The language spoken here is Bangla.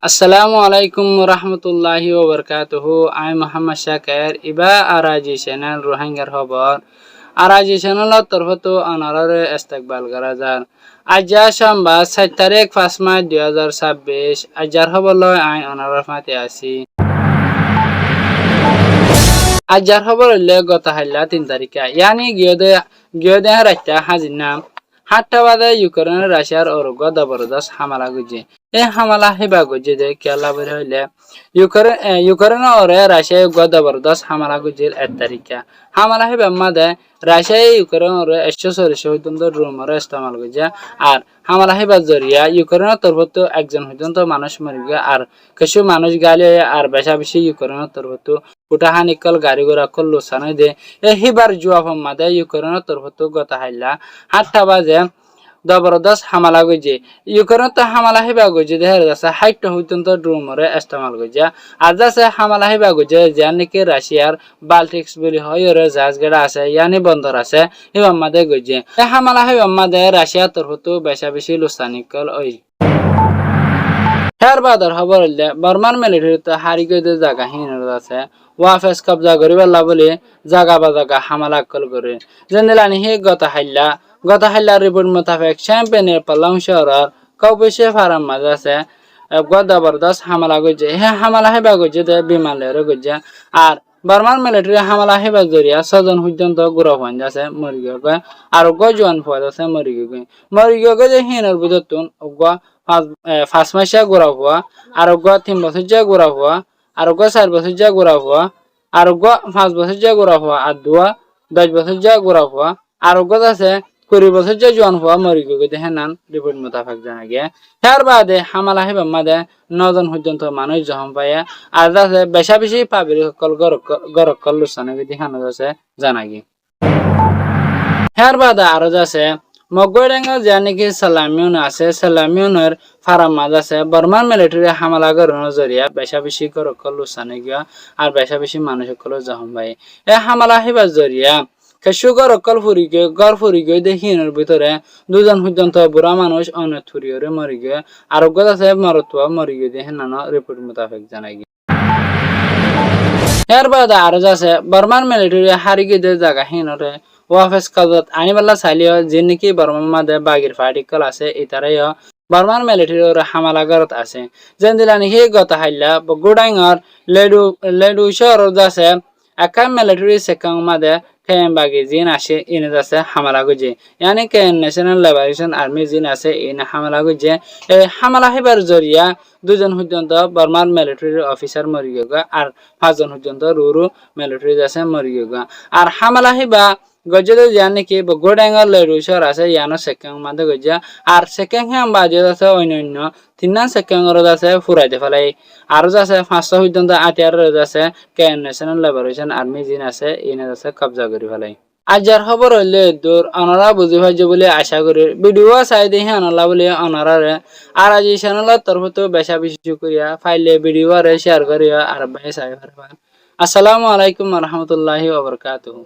আসসালামু আলাইকুম রহমতুল্লাহি ওবরকাতুহু। আমি মোহাম্মদ শাকের ইবা আরাজি চ্যানেল রোহিঙ্গার খবর আরাজি চ্যানেলত তরফতো অনারে ইস্তেকবাল করা যার আজ সোমবার 7 তারিখ 5 মার্চ 2026 আজার খবর লয় আই অনারের মাতে আছি। আজার খবর হইলে গত হাইলা 3 তারিখে ইয়ানি গিয়দে রাইতা হাজির নাম 7টা বাজে ইউক্রেনের রাশিয়ার অরোগ্য জবরদস্ত হামলা গুজে। এই হামলা হেবা গুজে যে কেলা বের হইলে ইউক্রেনের ওরে রাশিয়া জবরদস্ত হামলা গুজিল 1 তারিখে হামলা হেবা মাদে রাশিয়া ইউক্রেনের ওরে 140 পর্যন্ত ড্রোনের ইস্তেমাল গুজে। আর হামলা হেবা জরিয়া ইউক্রেনের তরফত একজন পর্যন্ত মানুষ মরে গিয়ে আর কিছু মানুষ গালি আর বেশা বেশি ইউক্রেনের তরফত উঠাহা নিকল গাড়ি ঘোড়া কল লোসানো দে এ হিবার জুয়াফ মাদে ইউক্রেনের তরফত গত হাইলা 7টা বাজে জবরদস্ত হামলা গজে। ইউক্রেনের তো হামলা হিবা গজে দেখা যাচ্ছে 60টা পর্যন্ত ড্রোমরে ইস্তেমাল গজে। আর যাচ্ছে হামলা হিবা গজে যে নাকি রাশিয়ার বাল্টিক্স বলি হয় ওর জাহাজ গাড়া আছে ইয়ানি বন্দর আছে হিবা মাদে গজে। এই হামলা হিবা মাদে রাশিয়ার তরফত বেশা বেশি লোসানি কল ওই হের বাদর খবর হইলে বর্মার মিলিটারিতে হারি গইতে জায়গা হিনের আছে ওয়াফেস কবজা করিবার বলে জাগা বা জাগা হামলা কল করে জেনেলানি হে গত হাইলা রিপোর্ট মোতাবেক চ্যাম্পিয়নের পাল্লাং শহরের কৌপেশে ফার্ম মাঝে আছে জবরদস্ত হামলা গজে। হে হামলা হেবা গজে দে বিমানের গজে। আর বর্মার মিলিটারি হামলা হেবা জরিয়া 6 জন পর্যন্ত গুড়া হয়ে যাচ্ছে মরি গিয়ে আর জোয়ান ফোয়া যাচ্ছে মরি গিয়ে যে হিনের বুঝতুন 5 মাসে গুড়া হওয়া আর 3 বছর যা গুড়া হওয়া আর 4 বছর যা গুড়া হওয়া আর 5 বছর যা গুড়া হওয়া আর 10 বছর যা গুড়া হওয়া আর আছে 20 বছর যা জোয়ান হওয়া মরি গিয়ে দেখে নান রিপোর্ট মোতাবেক জানা গিয়ে। তার বাদে হামলা হেবা মাদে 9 জন পর্যন্ত মানুষ জখম পাইয়া আর যাচ্ছে বেশা বেশি পাবলিক সকল গরকল লুসানে দেখানো যাচ্ছে জানা গিয়ে। তার বাদে আরো যাচ্ছে মগডাঙ্গা যে নাকি সালামিউন আছে সালামিউনের ফার্ম মাঝ আছে বর্মার মিলিটারি হামলা করানোর জরিয়া বেশা বেশি গরকল লুসানে গিয়া আর বেশা বেশি মানুষ সকল জখম পাই। এই হামলা হেবার জরিয়া সুগর অকল ফুরি গিয়ে দেখিনের ভিতরে 2 জন পর্যন্ত বুড়া মানুষ অনেক থুরিয়রে মরি গিয়ে আর আছে মরতুয়া মরি গিয়ে দেখে নানা রিপোর্ট মোতাবেক জানাই গিয়ে। এর বাদে আরো আছে বর্মার মিলিটারি হারি গিয়ে জায়গা হিনরে ওয়াফেস কাজত আনিবাল্লা চাইলেও যে নাকি বর্মার মাঝে বাগির পার্টিকল আছে এটারাইও বর্মার মিলিটারির হামালাগারত আছে যেন দিলানি হে গত হাইলা গোডাঙ্গর লেডু শহর আছে একা মিলিটারি সেকাং মাঝে কেন বাগি জিন আসে ইনে আছে হামলা গুজে ইয়ানি কেন ন্যাশনাল লিবারেশন আর্মি জিন আছে ইনে হামলা গুজে। এই হামলা হেবার জরিয়া 2 জন পর্যন্ত বর্মার মিলিটারি অফিসার মরি গিয়ে আর 5 জন পর্যন্ত রুরু মিলিটারি আছে মরি গিয়ে। আর হামলা হেবা গজলে জানে কি গোডাঙ্গর লেডুসর আছে ইয়ানো সেকেং মাঝে গজা আর সেকেং হ্যাঁ বাজে আছে অন্য 3 সেকেন্ডর আছে ফুরাইতে ফেলাই আর আছে 500 পর্যন্ত আটিয়ার আছে কেন ন্যাশনাল লিবারেশন আর্মি জিন আছে ইনে আছে কবজা করে ফেলাই। আজার খবর হইলে দূর অনারা বুঝি ভাইজ বলে আশা করি ভিডিও চাই দেখে অনালা বলে অনারারে আর আজি চ্যানেলের তরফতো বেশা বেশি করিয়া ফাইলে ভিডিও শেয়ার করিয়া আর ভাই চাই। আসসালামু আলাইকুম রহমতুল্লাহি ওয়া বারাকাতুহু।